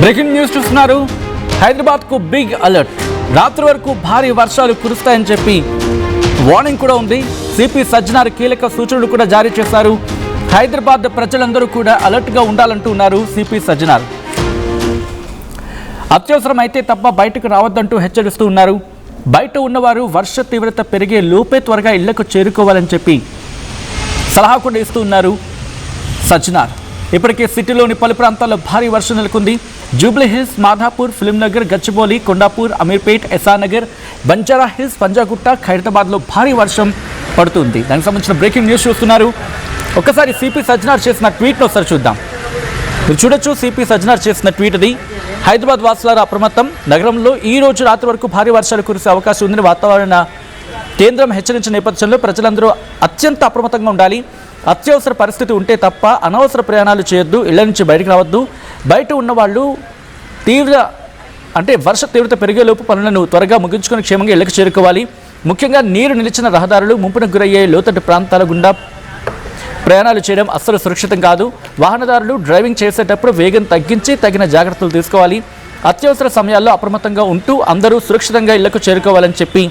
Breaking news చూస్తున్నారు. హైదరాబాద్ కు big alert. రాత్రి వరకు భారీ వర్షాలు కురుస్తాయని చెప్పి వార్నింగ్ కూడా ఉంది. సిపి సజ్జనార్ కీలక సూచనలు కూడా జారీ చేశారు. హైదరాబాద్ ప్రజలందరూ కూడా అలర్ట్ గా ఉండాలంటున్నారు సిపి సజ్జనార్. అత్యవసరం అయితే తప్ప బయటకు రావద్దంటూ హెచ్చరిస్తూ ఉన్నారు. బయట ఉన్నవారు వర్ష తీవ్రత పెరిగే లోపే త్వరగా ఇళ్లకు చేరుకోవాలని చెప్పి సలహా కూడా ఇస్తూ ఉన్నారు సజ్జనార్. ఇప్పటికే సిటీలోని పలు ప్రాంతాల్లో భారీ వర్షం నెలకొంది. జూబ్లీ హిల్స్, మాధాపూర్, ఫిలింనగర్, గచ్చిబౌలి, కొండాపూర్, అమీర్పేట్, ఎస్ఆర్నగర్, బంజారా హిల్స్, పంజాగుట్ట, ఖైరతాబాద్లో భారీ వర్షం పడుతుంది. దానికి సంబంధించిన బ్రేకింగ్ న్యూస్ చూస్తున్నారు. ఒక్కసారి సిపి సజ్జనార్ చేసిన ట్వీట్ను ఒకసారి చూద్దాం. మీరు చూడొచ్చు, సిపి సజ్జనార్ చేసిన ట్వీట్ అది. హైదరాబాద్ వాసులారా అప్రమత్తం. నగరంలో ఈ రోజు రాత్రి వరకు భారీ వర్షాలు కురిసే అవకాశం ఉందని వాతావరణ కేంద్రం హెచ్చరించిన నేపథ్యంలో ప్రజలందరూ అత్యంత అప్రమత్తంగా ఉండాలి. అత్యవసర పరిస్థితి ఉంటే తప్ప అనవసర ప్రయాణాలు చేయొద్దు. ఇళ్ల నుంచి బయటకు రావద్దు. బయట ఉన్నవాళ్ళు వర్ష తీవ్రత పెరిగేలోపు పనులను త్వరగా ముగించుకొని క్షేమంగా ఇళ్లకు చేరుకోవాలి. ముఖ్యంగా నీరు నిలిచిన రహదారులు, ముంపునకు గురయ్యే లోతట్టు ప్రాంతాల గుండా ప్రయాణాలు చేయడం అస్సలు సురక్షితం కాదు. వాహనదారులు డ్రైవింగ్ చేసేటప్పుడు వేగం తగ్గించి తగిన జాగ్రత్తలు తీసుకోవాలి. అత్యవసర సమయాల్లో అప్రమత్తంగా ఉంటూ అందరూ సురక్షితంగా ఇళ్లకు చేరుకోవాలని చెప్పి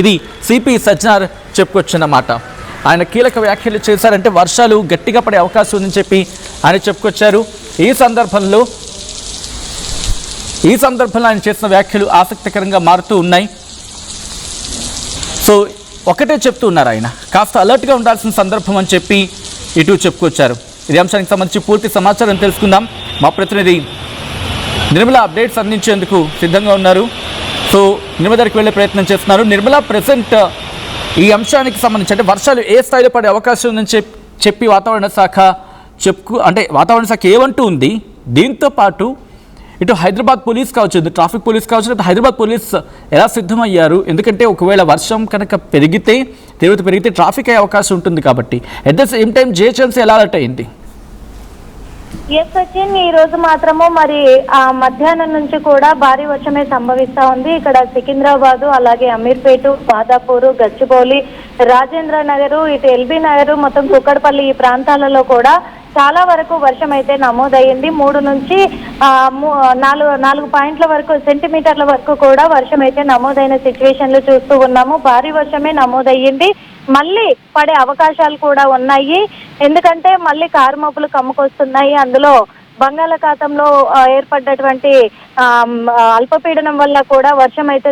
ఇది సిపి సజ్జనార్ చెప్పుకొచ్చినమాట. ఆయన కీలక వ్యాఖ్యలు చేశారంటే వర్షాలు గట్టిగా పడే అవకాశం ఉందని చెప్పి ఆయన చెప్పుకొచ్చారు. ఈ సందర్భంలో ఆయన చేసిన వ్యాఖ్యలు ఆసక్తికరంగా మారుతూ ఉన్నాయి. సో ఒకటే చెప్తూ ఉన్నారు ఆయన, కాస్త అలర్ట్గా ఉండాల్సిన సందర్భం అని చెప్పి ఇటు చెప్పుకొచ్చారు. ఇది అంశానికి సంబంధించి పూర్తి సమాచారం తెలుసుకుందాం. మా ప్రతినిధి నిర్మల అప్డేట్స్ అందించేందుకు సిద్ధంగా ఉన్నారు. సో నిర్మల దగ్గరికి వెళ్ళే ప్రయత్నం చేస్తున్నారు. నిర్మల, ప్రెసెంట్ ఈ అంశానికి సంబంధించి వర్షాలు ఏ స్థాయిలో పడే అవకాశం ఉందని చెప్పి వాతావరణ శాఖ ఏమంటూ ఉంది. దీంతో పాటు ఇటు హైదరాబాద్ పోలీస్ కావచ్చు, ట్రాఫిక్ పోలీస్ కావచ్చు, హైదరాబాద్ పోలీస్ ఎలా సిద్ధమయ్యారు? ఎందుకంటే ఒకవేళ వర్షం కనుక తీవ్రత పెరిగితే ట్రాఫిక్ అయ్యే అవకాశం ఉంటుంది కాబట్టి. At the same time GHMC ఎలా అలర్ట్ అయింది? ఎస్ సచిన్, ఈ రోజు మాత్రము మరి మధ్యాహ్నం నుంచి కూడా భారీ వర్షమే సంభవిస్తా ఉంది. ఇక్కడ సికింద్రాబాద్, అలాగే అమీర్పేట, మాదాపూర్, గచ్చిబౌలి, రాజేంద్ర నగర్, ఇటు ఎల్బీ నగర్, మొత్తం కుక్కడపల్లి ఈ ప్రాంతాలలో కూడా చాలా వరకు వర్షం అయితే నమోదయ్యింది. 3 నుంచి 4 పాయింట్ల వరకు, సెంటీమీటర్ల వరకు కూడా వర్షం అయితే నమోదైన సిచ్యువేషన్లు చూస్తూ ఉన్నాము. భారీ వర్షమే నమోదయ్యింది. మళ్ళీ పడే అవకాశాలు కూడా ఉన్నాయి. ఎందుకంటే మళ్ళీ కారుమబ్బులు కమ్ముకొస్తున్నాయి. అందులో బంగాళాఖాతంలో ఏర్పడ్డటువంటి అల్పపీడనం వల్ల కూడా వర్షం అయితే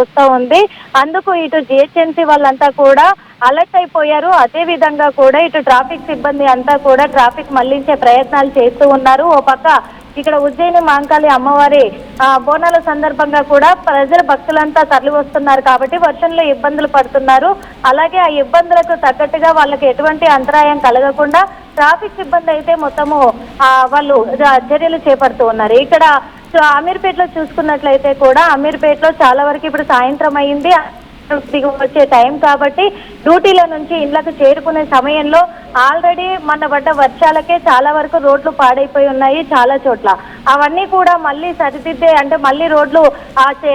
వస్తూ ఉంది. అందుకు ఇటు జిహెచ్ఎంసీ వాళ్ళంతా కూడా అలర్ట్ అయిపోయారు. అదే విధంగా కూడా ఇటు ట్రాఫిక్ సిబ్బంది అంతా కూడా ట్రాఫిక్ మళ్లించే ప్రయత్నాలు చేస్తూ ఉన్నారు. ఓ పక్క ఇక్కడ ఉజ్జయిని మహంకాళి అమ్మవారి బోనాల సందర్భంగా కూడా భక్తులంతా తరలి వస్తున్నారు కాబట్టి వర్షంలో ఇబ్బందులు పడుతున్నారు. అలాగే ఆ ఇబ్బందులకు తగ్గట్టుగా వాళ్ళకి ఎటువంటి అంతరాయం కలగకుండా ట్రాఫిక్ సిబ్బంది అయితే మొత్తము వాళ్ళు చర్యలు చేపడుతూ ఉన్నారు. ఇక్కడ అమీర్పేటలో చూసుకున్నట్లయితే కూడా అమీర్పేటలో చాలా వరకు ఇప్పుడు సాయంత్రం అయింది, దిగి వచ్చే టైం కాబట్టి డ్యూటీల నుంచి ఇళ్లకు చేరుకునే సమయంలో ఆల్రెడీ మన పడ్డ వర్షాలకే చాలా వరకు రోడ్లు పాడైపోయి ఉన్నాయి చాలా చోట్ల. అవన్నీ కూడా మళ్ళీ సరిదిద్దే, మళ్ళీ రోడ్లు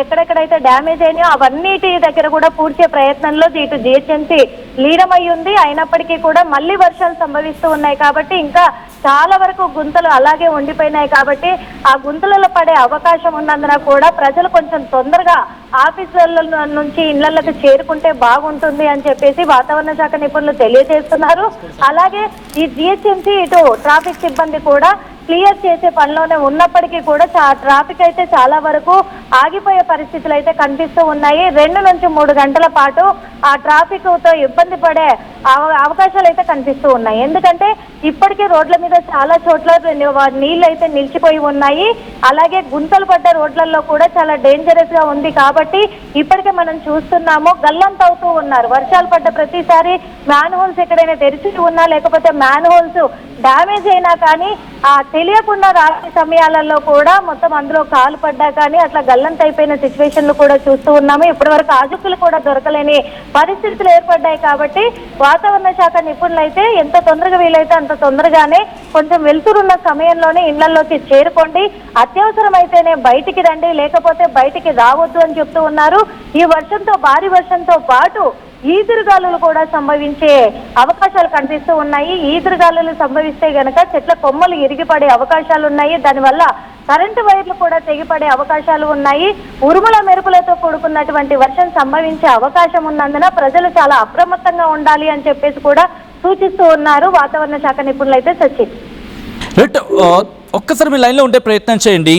ఎక్కడెక్కడైతే డ్యామేజ్ అయినాయో అవన్నిటి దగ్గర కూడా పూడ్చే ప్రయత్నంలో ఇటు జిహెచ్ఎంసీ లీనమై ఉంది. అయినప్పటికీ కూడా మళ్ళీ వర్షాలు సంభవిస్తూ ఉన్నాయి కాబట్టి ఇంకా చాలా వరకు గుంతలు అలాగే ఉండిపోయినాయి కాబట్టి ఆ గుంతలలో పడే అవకాశం ఉన్నందున కూడా ప్రజలు కొంచెం తొందరగా ఆఫీసుల నుంచి ఇళ్లకు చేరుకుంటే బాగుంటుంది అని చెప్పేసి వాతావరణ శాఖ నిపుణులు తెలియజేస్తున్నారు. అలాగే ఈ జిహెచ్ఎంసీ ఇటు ట్రాఫిక్ సిబ్బంది కూడా క్లియర్ చేసే పనిలోనే ఉన్నప్పటికీ కూడా ట్రాఫిక్ అయితే చాలా వరకు ఆగిపోయే పరిస్థితులు అయితే కనిపిస్తూ ఉన్నాయి. 2 నుంచి 3 గంటల పాటు ఆ ట్రాఫిక్ తో ఇబ్బంది పడే అవకాశాలు అయితే కనిపిస్తూ ఉన్నాయి. ఎందుకంటే ఇప్పటికే రోడ్ల మీద చాలా చోట్ల నీళ్లు అయితే నిలిచిపోయి ఉన్నాయి. అలాగే గుంతలు పడ్డ రోడ్లలో కూడా చాలా డేంజరస్ గా ఉంది కాబట్టి ఇప్పటికే మనం చూస్తున్నాము గల్లంత అవుతూ ఉన్నారు. వర్షాలు పడ్డ ప్రతిసారి మ్యాన్ హోల్స్ ఎక్కడైనా తెరిచి ఉన్నా లేకపోతే మ్యాన్ హోల్స్ డ్యామేజ్ అయినా కానీ తెలియకుండా రాత్రి సమయాలలో కూడా మొత్తం అందులో కాలు పడ్డా కానీ అట్లా గల్లంత అయిపోయిన సిచ్యువేషన్లు కూడా చూస్తూ ఉన్నాము. ఇప్పటి వరకు ఆజుకులు కూడా దొరకలేని పరిస్థితులు ఏర్పడ్డాయి కాబట్టి వాతావరణ శాఖ నిపుణులు అయితే ఎంత తొందరగా వీలైతే అంత తొందరగానే కొంచెం వెళ్తురున్న సమయంలోనే ఇళ్లలోకి చేరుకోండి, అత్యవసరం అయితేనే బయటికి రండి, లేకపోతే బయటికి రావద్దు అని చెప్తూ ఉన్నారు. ఈ వర్షంతో, భారీ వర్షంతో పాటు ఈదురుగాలులు కూడా సంభవించే అవకాశాలు కనిపిస్తూ ఉన్నాయి. ఈదురుగాలులు సంభవిస్తే గనక చెట్ల కొమ్మలు ఇరిగిపడే అవకాశాలు ఉన్నాయి. దానివల్ల కరెంటు వైర్లు కూడా తెగిపడే అవకాశాలు ఉన్నాయి. ఉరుముల మెరుపులతో కూడుకున్నటువంటి వర్షం సంభవించే అవకాశం ఉన్నందున ప్రజలు చాలా అప్రమత్తంగా ఉండాలి అని చెప్పేసి కూడా సూచిస్తూ ఉన్నారు వాతావరణ శాఖ నిపుణులు అయితే. సచిన్, ఒక్కసారి మీ లైన్లో ఉండే ప్రయత్నం చేయండి.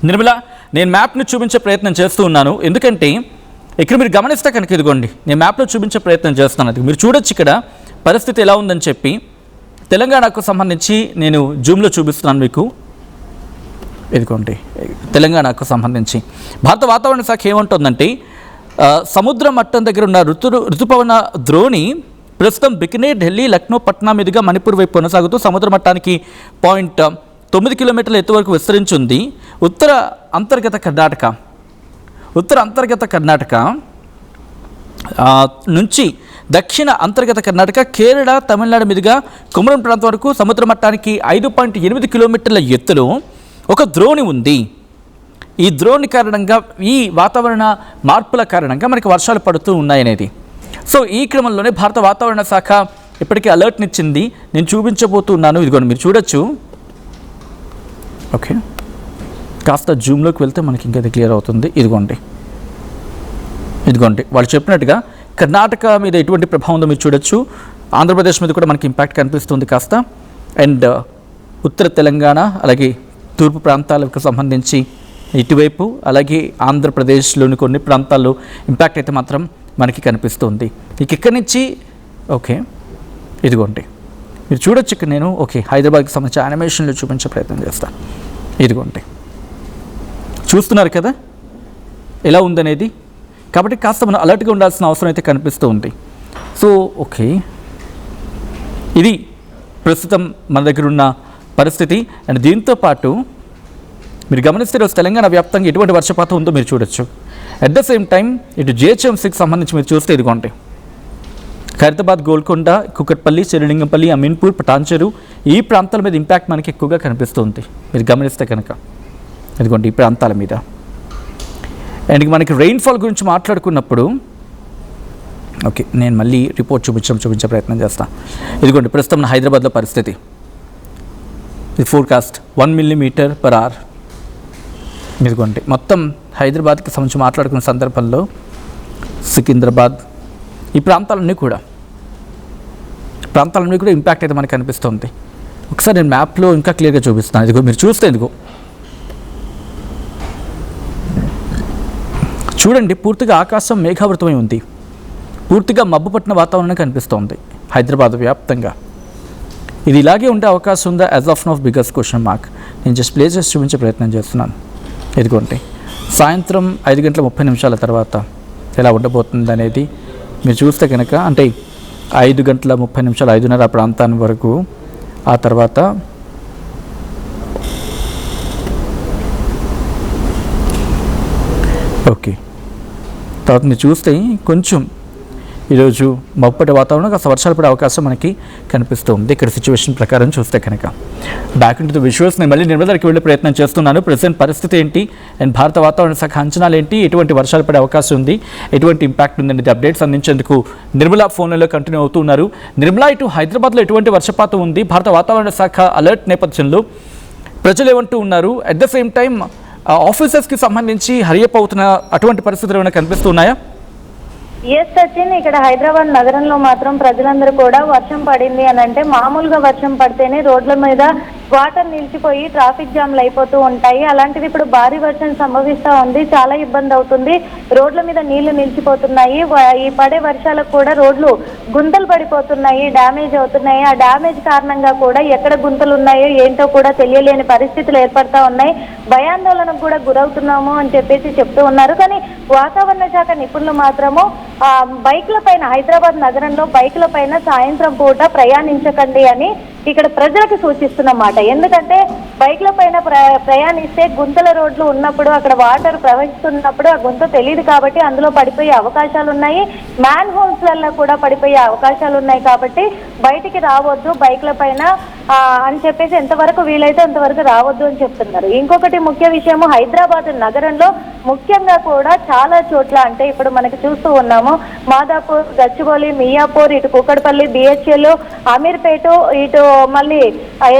నిర్మల, నేను మ్యాప్ను చూపించే ప్రయత్నం చేస్తూ ఉన్నాను, ఎందుకంటే ఇక్కడ మీరు గమనిస్తే కనుక ఇదిగోండి నేను మ్యాప్లో చూపించే ప్రయత్నం చేస్తున్నాను. అది మీరు చూడొచ్చు ఇక్కడ పరిస్థితి ఎలా ఉందని చెప్పి. తెలంగాణకు సంబంధించి నేను జూమ్లో చూపిస్తున్నాను మీకు. ఇదిగోండి తెలంగాణకు సంబంధించి భారత వాతావరణ శాఖ ఏమంటుందంటే సముద్ర మట్టం దగ్గర ఉన్న ఋతుపవన ద్రోణి ప్రస్తుతం బికనేర్, ఢిల్లీ, లక్నో, పట్నా మీదుగా మణిపూర్ వైపు కొనసాగుతూ సముద్ర మట్టానికి 0.9 కిలోమీటర్ల ఎత్తు వరకు విస్తరించింది. ఉత్తర అంతర్గత కర్ణాటక నుంచి దక్షిణ అంతర్గత కర్ణాటక, కేరళ, తమిళనాడు మీదుగా కుమరం ప్రాంతం వరకు సముద్ర మట్టానికి 5.8 కిలోమీటర్ల ఎత్తులో ఒక ద్రోణి ఉంది. ఈ ద్రోణి కారణంగా, ఈ వాతావరణ మార్పుల కారణంగా మనకి వర్షాలు పడుతూ ఉన్నాయనేది. సో ఈ క్రమంలోనే భారత వాతావరణ శాఖ ఇప్పటికీ అలర్ట్నిచ్చింది. నేను చూపించబోతున్నాను, ఇదిగోండి మీరు చూడొచ్చు. ఓకే, కాస్త జూమ్లోకి వెళ్తే మనకి ఇంకా అది క్లియర్ అవుతుంది. ఇదిగోండి వాళ్ళు చెప్పినట్టుగా కర్ణాటక మీద ఎటువంటి ప్రభావం ఉందో మీరు చూడొచ్చు. ఆంధ్రప్రదేశ్ మీద కూడా మనకి ఇంపాక్ట్ కనిపిస్తుంది కాస్త. అండ్ ఉత్తర తెలంగాణ, అలాగే తూర్పు ప్రాంతాలకు సంబంధించి ఇటువైపు, అలాగే ఆంధ్రప్రదేశ్లోని కొన్ని ప్రాంతాల్లో ఇంపాక్ట్ అయితే మాత్రం మనకి కనిపిస్తుంది. ఇక్కడి నుంచి ఓకే ఇదిగోండి మీరు చూడొచ్చు. ఇక్కడ నేను హైదరాబాద్కి సంబంధించి యానిమేషన్లో చూపించే ప్రయత్నం చేస్తాను. ఇదిగోండి చూస్తున్నారు కదా ఎలా ఉందనేది. కాబట్టి కాస్త మనం అలర్ట్గా ఉండాల్సిన అవసరం అయితే కనిపిస్తూ ఉంది. సో ఇది ప్రస్తుతం మన దగ్గర ఉన్న పరిస్థితి. అండ్ దీంతో పాటు మీరు గమనిస్తే ఈరోజు తెలంగాణ వ్యాప్తంగా ఎటువంటి వర్షపాతం ఉందో మీరు చూడొచ్చు. అట్ ద సేమ్ టైం ఇటు జిహెచ్ఎంసీకి సంబంధించి మీరు చూస్తే ఇదిగోండి ఖైరతాబాద్, గోల్కొండ, కుకట్పల్లి, చెరులింగంపల్లి, అమీన్పూర్, పటాన్చెరు ఈ ప్రాంతాల మీద ఇంపాక్ట్ మనకి ఎక్కువగా కనిపిస్తుంది మీరు గమనిస్తే కనుక. ఇదిగోండి ఈ ప్రాంతాల మీద. అండ్ మనకి రెయిన్ఫాల్ గురించి మాట్లాడుకున్నప్పుడు నేను మళ్ళీ రిపోర్ట్ చూపించే ప్రయత్నం చేస్తాను. ఇదిగోండి ప్రస్తుతం హైదరాబాద్లో పరిస్థితి. ఇది ఫోర్కాస్ట్ 1 mm/h. ఇదిగోండి మొత్తం హైదరాబాద్కి సంబంధించి మాట్లాడుకున్న సందర్భంలో సికింద్రాబాద్ ఈ ప్రాంతాలన్నీ కూడా ఇంపాక్ట్ అయితే మనకు కనిపిస్తుంది. ఒకసారి నేను మ్యాప్లో ఇంకా క్లియర్గా చూపిస్తాను. ఇదిగో మీరు చూస్తే చూడండి పూర్తిగా ఆకాశం మేఘావృతమై ఉంది. పూర్తిగా మబ్బు పట్టిన వాతావరణం కనిపిస్తోంది హైదరాబాద్ వ్యాప్తంగా. ఇది ఇలాగే ఉండే అవకాశం ఉందా? As of now biggest question mark. నేను జస్ట్ ప్లే చేసి చూపించే ప్రయత్నం చేస్తున్నాను. ఇదిగోండి సాయంత్రం 5:30 తర్వాత ఎలా ఉండబోతుంది అనేది మీరు చూస్తే కనుక, అంటే 5:30, 5:30 ప్రాంతాన్ని వరకు. ఆ తర్వాత తర్వాత మీరు చూస్తే కొంచెం ఈరోజు మబ్బుపడే వాతావరణం, కాస్త వర్షాలు పడే అవకాశం మనకి కనిపిస్తూ ఉంది ఇక్కడ సిచ్యువేషన్ ప్రకారం చూస్తే కనుక. Back in to the visuals నేను మళ్ళీ నిర్మల దగ్గరికి వెళ్ళే ప్రయత్నం చేస్తున్నాను. ప్రెసెంట్ పరిస్థితి ఏంటి అండ్ భారత వాతావరణ శాఖ అంచనాలు ఏంటి, ఎటువంటి వర్షాలు పడే అవకాశం ఉంది, ఎటువంటి ఇంపాక్ట్ ఉందనేది అప్డేట్స్ అందించేందుకు నిర్మల ఫోన్లో కంటిన్యూ అవుతున్నారు. నిర్మల, ఇటు హైదరాబాద్లో ఎటువంటి వర్షపాతం ఉంది, భారత వాతావరణ శాఖ అలర్ట్ నేపథ్యంలో ప్రజలు ఏమంటూ ఉన్నారు, అట్ ద సేమ్ టైం ఆఫీసర్స్కి సంబంధించి హరియప్ అవుతున్న అటువంటి పరిస్థితులు ఏమైనా కనిపిస్తున్నాయా? ఎస్ సచిన్, ఇక్కడ హైదరాబాద్ నగరంలో మాత్రం ప్రజలందరూ కూడా వర్షం పడింది అని అంటే మామూలుగా వర్షం పడితేనే రోడ్ల మీద వాటర్ నిలిచిపోయి ట్రాఫిక్ జామ్లు అయిపోతూ ఉంటాయి. అలాంటిది ఇప్పుడు భారీ వర్షం సంభవిస్తూ ఉంది, చాలా ఇబ్బంది అవుతుంది. రోడ్ల మీద నీళ్లు నిలిచిపోతున్నాయి. ఈ పడే వర్షాలకు కూడా రోడ్లు గుంతలు పడిపోతున్నాయి, డ్యామేజ్ అవుతున్నాయి. ఆ డ్యామేజ్ కారణంగా కూడా ఎక్కడ గుంతలు ఉన్నాయో ఏంటో కూడా తెలియలేని పరిస్థితులు ఏర్పడతా ఉన్నాయి. భయాందోళనకు కూడా గురవుతున్నాము అని చెప్పేసి చెప్తూ ఉన్నారు. కానీ వాతావరణ శాఖ నిపుణులు మాత్రము బైక్ల పైన, హైదరాబాద్ నగరంలో బైక్ల పైన సాయంత్రం పూట ప్రయాణించకండి అని ఇక్కడ ప్రజలకు సూచిస్తున్నమాట. ఎందుకంటే బైక్ల పైన ప్రయాణిస్తే గుంతల రోడ్లు ఉన్నప్పుడు అక్కడ వాటర్ ప్రవహిస్తున్నప్పుడు ఆ గుంత తెలియదు కాబట్టి అందులో పడిపోయే అవకాశాలు ఉన్నాయి. మ్యాన్ హోల్స్ వల్ల కూడా పడిపోయే అవకాశాలు ఉన్నాయి కాబట్టి బయటికి రావద్దు బైక్ల పైన అని చెప్పేసి ఎంతవరకు వీలైతే అంతవరకు రావద్దు అని చెప్తున్నారు. ఇంకొకటి ముఖ్య విషయము, హైదరాబాద్ నగరంలో ముఖ్యంగా కూడా చాలా చోట్ల అంటే ఇప్పుడు మనకి చూస్తూ ఉన్నాము, మాదాపూర్, గచ్చిబౌలి, మియాపూర్, ఇటు కూకట్పల్లి, బిహెచ్ఎల్, అమీర్పేట, ఇటు మళ్ళీ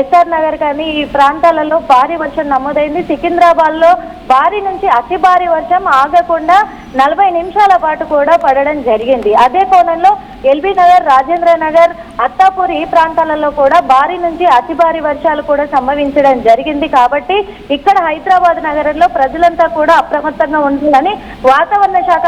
ఎస్ఆర్ నగర్ కానీ ఈ ప్రాంతాలలో భారీ వర్షం నమోదైంది. సికింద్రాబాద్ లో భారీ నుంచి అతి భారీ వర్షం ఆగకుండా 40 నిమిషాల పాటు కూడా పడడం జరిగింది. అదే కోణంలో ఎల్బీ నగర్, రాజేంద్ర నగర్, అత్తాపూర్ ఈ ప్రాంతాలలో కూడా భారీ నుంచి అతి భారీ వర్షాలు కూడా సంభవించడం జరిగింది. కాబట్టి ఇక్కడ హైదరాబాద్ నగరంలో ప్రజలంతా కూడా అప్రమత్తంగా ఉంటుందని వాతావరణ శాఖ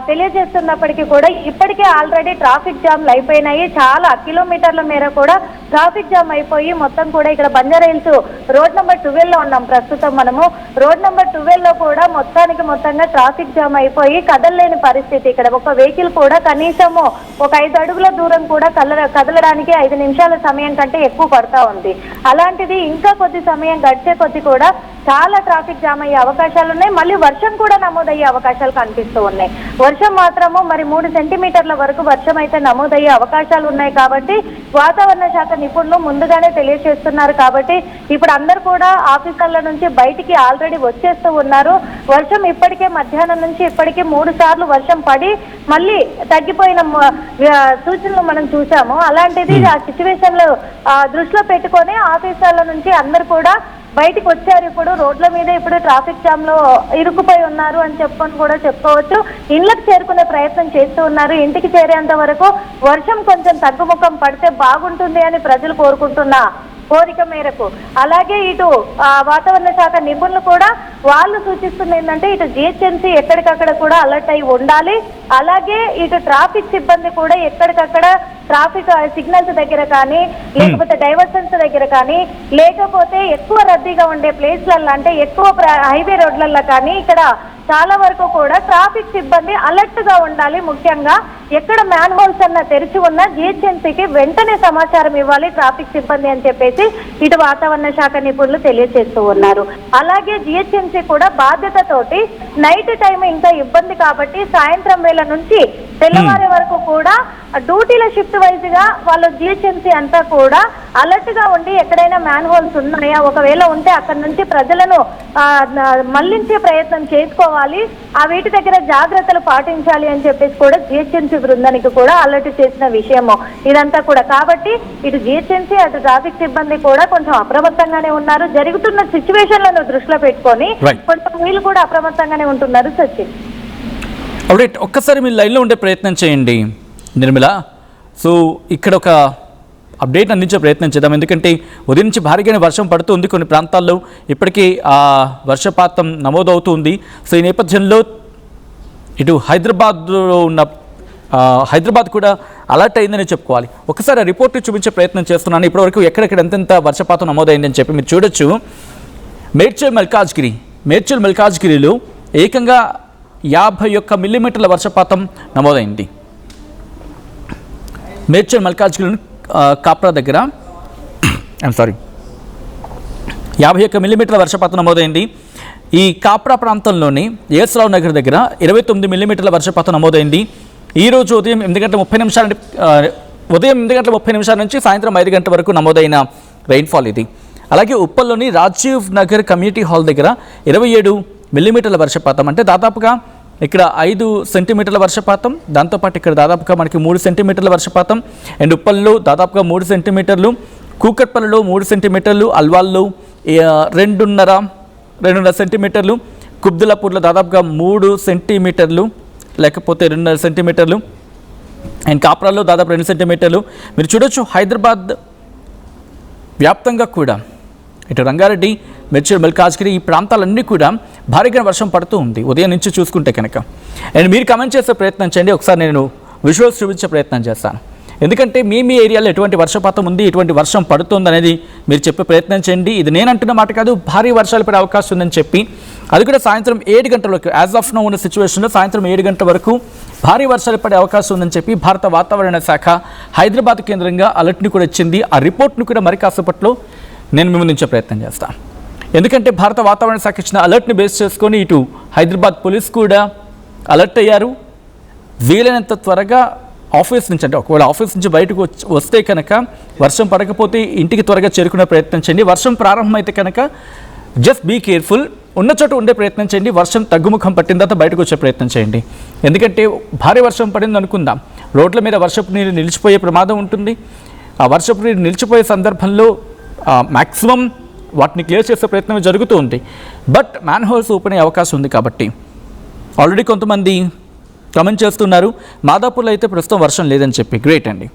తెలియజేస్తున్నప్పటికీ కూడా ఇప్పటికే ఆల్రెడీ ట్రాఫిక్ జామ్లు అయిపోయినాయి. చాలా కిలోమీటర్ల మేర కూడా ట్రాఫిక్ జామ్ అయిపోయి మొత్తం కూడా ఇక్కడ బంజారాహిల్స్ రోడ్ నెంబర్ 12 లో ఉన్నాం ప్రస్తుతం మనము. రోడ్ నెంబర్ 12 లో కూడా మొత్తంగా ట్రాఫిక్ జామ్ అయిపోయి కదలలేని పరిస్థితి. ఇక్కడ ఒక వెహికల్ కూడా కనీసము ఒక 5 అడుగుల దూరం కూడా కదలడానికి 5 నిమిషాల సమయం కంటే ఎక్కువ పడతా ఉంది. అలాంటిది ఇంకా కొద్ది సమయం గడిచే కొద్ది కూడా చాలా ట్రాఫిక్ జామ్ అయ్యే అవకాశాలు ఉన్నాయి. మళ్ళీ వర్షం కూడా నమోదయ్యే అవకాశాలు కనిపిస్తూ ఉన్నాయి. వర్షం మాత్రము మరి 3 సెంటీమీటర్ల వరకు వర్షం అయితే నమోదయ్యే అవకాశాలు ఉన్నాయి. కాబట్టి వాతావరణ శాఖ నిపుణులు ముందుగానే తెలియజేస్తున్నారు. కాబట్టి ఇప్పుడు అందరూ కూడా ఆఫీసర్ల నుంచి బయటికి ఆల్రెడీ వచ్చేస్తూ ఉన్నారు. వర్షం ఇప్పటికే మధ్యాహ్నం నుంచి ఇప్పటికే 3 సార్లు వర్షం పడి మళ్ళీ తగ్గిపోయిన సూచనలు మనం చూసాము. అలాంటిది ఆ సిచ్యువేషన్ లో దృష్టిలో పెట్టుకొని ఆఫీసర్ల నుంచి అందరు కూడా బయటికి వచ్చారు. ఇప్పుడు రోడ్ల మీద ఇప్పుడు ట్రాఫిక్ జామ్ లో ఇరుక్కుపోయి ఉన్నారు అని కూడా చెప్పుకోవచ్చు. ఇళ్లకు చేరుకునే ప్రయత్నం చేస్తూ ఉన్నారు. ఇంటికి చేరేంత వరకు వర్షం కొంచెం తగ్గుముఖం పడితే బాగుంటుంది అని ప్రజలు కోరుకుంటున్న కోరిక మేరకు. అలాగే ఇటు వాతావరణ శాఖ నిపుణులు కూడా వాళ్ళు సూచిస్తుంది ఏంటంటే ఇటు జిహెచ్ఎంసీ ఎక్కడికక్కడ కూడా అలర్ట్ అయి ఉండాలి. అలాగే ఇటు ట్రాఫిక్ సిబ్బంది కూడా ఎక్కడికక్కడ ట్రాఫిక్ సిగ్నల్స్ దగ్గర కానీ లేకపోతే డైవర్షన్స్ దగ్గర కానీ లేకపోతే ఎక్కువ రద్దీగా ఉండే ప్లేస్లలో అంటే ఎక్కువ హైవే రోడ్లలో కానీ ఇక్కడ చాలా వరకు కూడా ట్రాఫిక్ సిబ్బంది అలర్ట్ గా ఉండాలి. ముఖ్యంగా ఎక్కడ మ్యాన్ హోల్స్ అన్న తెరిచి ఉన్న జిహెచ్ఎంసీకి వెంటనే సమాచారం ఇవ్వాలి ట్రాఫిక్ సిబ్బంది అని చెప్పేసి ఇటు వాతావరణ శాఖ నిపుణులు తెలియజేస్తూ ఉన్నారు. అలాగే జిహెచ్ఎంసీ కూడా బాధ్యతతోటి నైట్ టైం ఇంకా ఇబ్బంది కాబట్టి సాయంత్రం వేళ నుంచి తెల్లవారే వరకు కూడా డ్యూటీల షిఫ్ట్ వైజ్ గా వాళ్ళు జిహెచ్ఎంసీ అంతా కూడా అలర్ట్ గా ఉండి ఎక్కడైనా మ్యాన్ హోల్స్ ఉన్నాయా ఒకవేళ ఉంటే అక్కడ నుంచి ప్రజలను మళ్లించే ప్రయత్నం చేసుకోవాలి. ఆ వీటి దగ్గర జాగ్రత్తలు పాటించాలి అని చెప్పేసి కూడా జిహెచ్ఎంసీ బృందానికి కూడా అలర్ట్ చేసిన విషయము ఇదంతా కూడా. కాబట్టి ఇటు జిహెచ్ఎంసీ అటు ట్రాఫిక్ సిబ్బంది కూడా కొంచెం అప్రమత్తంగానే ఉన్నారు. జరుగుతున్న సిచ్యువేషన్లను దృష్టిలో పెట్టుకొని కొంచెం వీళ్ళు కూడా అప్రమత్తంగానే ఉంటున్నారు. సచిన్ ఒక్కసారి మీరు లైన్లో ఉండే ప్రయత్నం చేయండి నిర్మల. సో ఇక్కడ ఒక అప్డేట్ అందించే ప్రయత్నం చేద్దాం. ఎందుకంటే ఉదయం నుంచి భారీగానే వర్షం పడుతుంది. కొన్ని ప్రాంతాల్లో ఇప్పటికీ వర్షపాతం నమోదవుతుంది. సో ఈ నేపథ్యంలో ఇటు హైదరాబాద్లో ఉన్న హైదరాబాద్ కూడా అలర్ట్ అయిందని చెప్పుకోవాలి. ఒకసారి ఆ రిపోర్ట్ చూపించే ప్రయత్నం చేస్తున్నాను. ఇప్పటివరకు ఎక్కడెక్కడ ఎంతెంత వర్షపాతం నమోదైందని చెప్పి మీరు చూడొచ్చు. మేడ్చల్ మల్కాజ్గిరిలో ఏకంగా 51 మిల్లీమీటర్ల వర్షపాతం నమోదైంది. మేడ్చల్ మల్కాజ్గిరిలోని కాప్రా దగ్గర 51 మిల్లీమీటర్ల వర్షపాతం నమోదైంది. ఈ కాప్రా ప్రాంతంలోని ఏస్రావు నగర్ దగ్గర 29 మిల్లీమీటర్ల వర్షపాతం నమోదైంది. ఈరోజు ఉదయం 8 గంటల 30 నిమిషాల నుంచి సాయంత్రం 5 గంటల వరకు నమోదైన రెయిన్ఫాల్ ఇది. అలాగే ఉప్పల్లోని రాజీవ్ నగర్ కమ్యూనిటీ హాల్ దగ్గర 27 మిల్లీమీటర్ల వర్షపాతం, అంటే దాదాపుగా ఇక్కడ 5 సెంటీమీటర్ల వర్షపాతం, దాంతోపాటు ఇక్కడ దాదాపుగా మనకి 3 సెంటీమీటర్ల వర్షపాతం. అండ్ ఉప్పల్లో దాదాపుగా 3 సెంటీమీటర్లు, కూకట్పల్లిలో 3 సెంటీమీటర్లు, అల్వాల్లో 2.5 సెంటీమీటర్లు, కుబ్దులాపూర్లో దాదాపుగా 3 సెంటీమీటర్లు లేకపోతే 2.5 సెంటీమీటర్లు, అండ్ కాప్రాల్లో దాదాపు 2 సెంటీమీటర్లు. మీరు చూడొచ్చు హైదరాబాద్ వ్యాప్తంగా కూడా ఇటు రంగారెడ్డి, మేడ్చల్, మల్కాజ్గిరి ఈ ప్రాంతాలన్నీ కూడా భారీగా వర్షం పడుతూ ఉంది ఉదయం నుంచి చూసుకుంటే కనుక. అండ్ మీరు కమెంట్ చేసే ప్రయత్నం చేయండి. ఒకసారి నేను విజువల్స్ చూపించే ప్రయత్నం చేస్తాను. ఎందుకంటే మీ ఏరియాలో ఎటువంటి వర్షపాతం ఉంది, ఎటువంటి వర్షం పడుతుంది అనేది మీరు చెప్పే ప్రయత్నం చేయండి. ఇది నేను అంటున్న మాట కాదు, భారీ వర్షాలు పడే అవకాశం ఉందని చెప్పి అది కూడా సాయంత్రం 7 గంటల వరకు, యాజ్ ఆఫ్ నౌ ఉన్న సిచ్యువేషన్లో సాయంత్రం 7 గంటల వరకు భారీ వర్షాలు పడే అవకాశం ఉందని చెప్పి భారత వాతావరణ శాఖ హైదరాబాద్ కేంద్రంగా అలర్ట్ని కూడా ఇచ్చింది. ఆ రిపోర్ట్ను కూడా మరి కాసేపట్లో నేను మిమ్మల్ని ఉంచే ప్రయత్నం చేస్తాను. ఎందుకంటే భారత వాతావరణ శాఖ ఇచ్చిన అలర్ట్ని బేస్ చేసుకొని ఇటు హైదరాబాద్ పోలీస్ కూడా అలర్ట్ అయ్యారు. వీలైనంత త్వరగా ఆఫీస్ నుంచి, అంటే ఒకవేళ ఆఫీస్ నుంచి బయటకు వస్తే కనుక వర్షం పడకపోతే ఇంటికి త్వరగా చేరుకునే ప్రయత్నం చేయండి. వర్షం ప్రారంభమైతే కనుక జస్ట్ బీ కేర్ఫుల్, ఉన్న చోట ఉండే ప్రయత్నం చేయండి. వర్షం తగ్గుముఖం పట్టిన తర్వాత బయటకు వచ్చే ప్రయత్నం చేయండి. ఎందుకంటే భారీ వర్షం పడింది అనుకుందాం, రోడ్ల మీద వర్షపు నీరు నిలిచిపోయే ప్రమాదం ఉంటుంది. ఆ వర్షపు నీరు నిలిచిపోయే సందర్భంలో మ్యాక్సిమం వాటిని క్లియర్ చేసే ప్రయత్నం జరుగుతూ ఉంది. బట్ మ్యాన్ హోల్స్ ఓపెన్ అయ్యే అవకాశం ఉంది కాబట్టి ఆల్రెడీ కొంతమంది కమెంట్ చేస్తున్నారు మాదాపూర్లో అయితే ప్రస్తుతం వర్షం లేదని చెప్పి. గ్రేట్ అండి.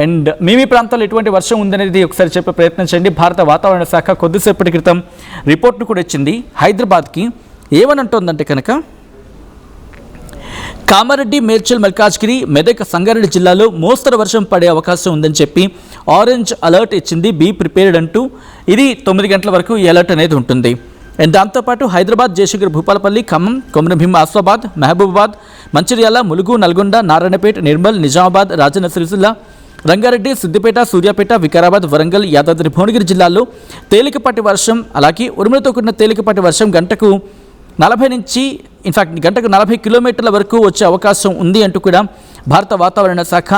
అండ్ మీ ప్రాంతాల్లో ఎటువంటి వర్షం ఉందనేది ఒకసారి చెప్పే ప్రయత్నం చేయండి. భారత వాతావరణ శాఖ కొద్దిసేపటి క్రితం రిపోర్ట్ను కూడా ఇచ్చింది. హైదరాబాద్కి ఏమనంటోందంటే కనుక కామారెడ్డి, మేడ్చల్, మల్కాజ్గిరి, మెదక్, సంగారెడ్డి జిల్లాలో మోస్తరు వర్షం పడే అవకాశం ఉందని చెప్పి ఆరెంజ్ అలర్ట్ ఇచ్చింది. బీ ప్రిపేర్డ్ అంటూ. ఇది 9 గంటల వరకు ఈ అలర్ట్ అనేది ఉంటుంది. అండ్ దాంతోపాటు హైదరాబాద్, జయశంకర్, భూపాలపల్లి, ఖమ్మం, కొమరంభీం, ఆసిఫాబాద్, మహబూబాబాద్, మంచిర్యాల, ములుగు, నల్గొండ, నారాయణపేట, నిర్మల్, నిజామాబాద్, రాజన్న సిరిసిల్ల, రంగారెడ్డి, సిద్దిపేట, సూర్యాపేట, వికారాబాద్, వరంగల్, యాదాద్రి భువనగిరి జిల్లాల్లో తేలికపాటి వర్షం, అలాగే ఉరుములతో కూడిన తేలికపాటి వర్షం గంటకు 40 కిలోమీటర్ల వరకు వచ్చే అవకాశం ఉంది అంటూ కూడా భారత వాతావరణ శాఖ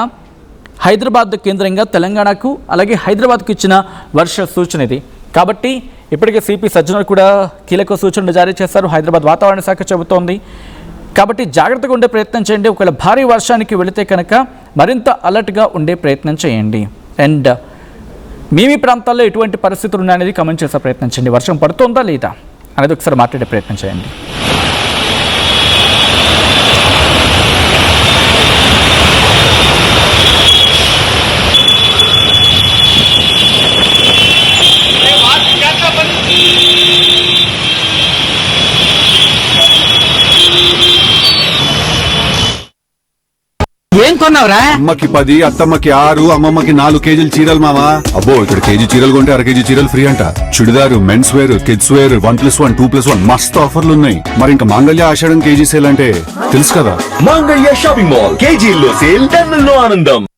హైదరాబాద్ కేంద్రంగా తెలంగాణకు అలాగే హైదరాబాద్కు ఇచ్చిన వర్ష సూచన ఇది. కాబట్టి ఇప్పటికే సిపి సజ్జనర్ కూడా కీలక సూచనలు జారీ చేశారు. హైదరాబాద్ వాతావరణ శాఖ చెబుతోంది. కాబట్టి జాగ్రత్తగా ఉండే ప్రయత్నం చేయండి. ఒకవేళ భారీ వర్షానికి వెళితే కనుక మరింత అలర్ట్గా ఉండే ప్రయత్నం చేయండి. అండ్ మీ ప్రాంతాల్లో ఎటువంటి పరిస్థితులు ఉన్నాయనేది కమెంట్ చేసే ప్రయత్నం చేయండి. వర్షం పడుతుందా లేదా అనేది ఒకసారి మాట్లాడే ప్రయత్నం చేయండి. ఏం కొన్నావురా? అమ్మకి 10, అత్తమ్మకి 6, అమ్మమ్మకి 4 కేజీలు చీరలు మావా. అబ్బో, ఇక్కడ కేజీ చీరలు కొంటే అర కేజీ చీరలు ఫ్రీ అంట. Churidar, men's wear, kids wear 1+1, 2+1 మస్తు ఆఫర్లు ఉన్నాయి. మరి ఇంకా మాంగళ్య ఆషాఢం కేజీ సేల్ అంటే తెలుసు కదా. మాంగళ్య షాపింగ్ మాల్ కేజీల్లో సేల్, టన్నుల్లో ఆనందం.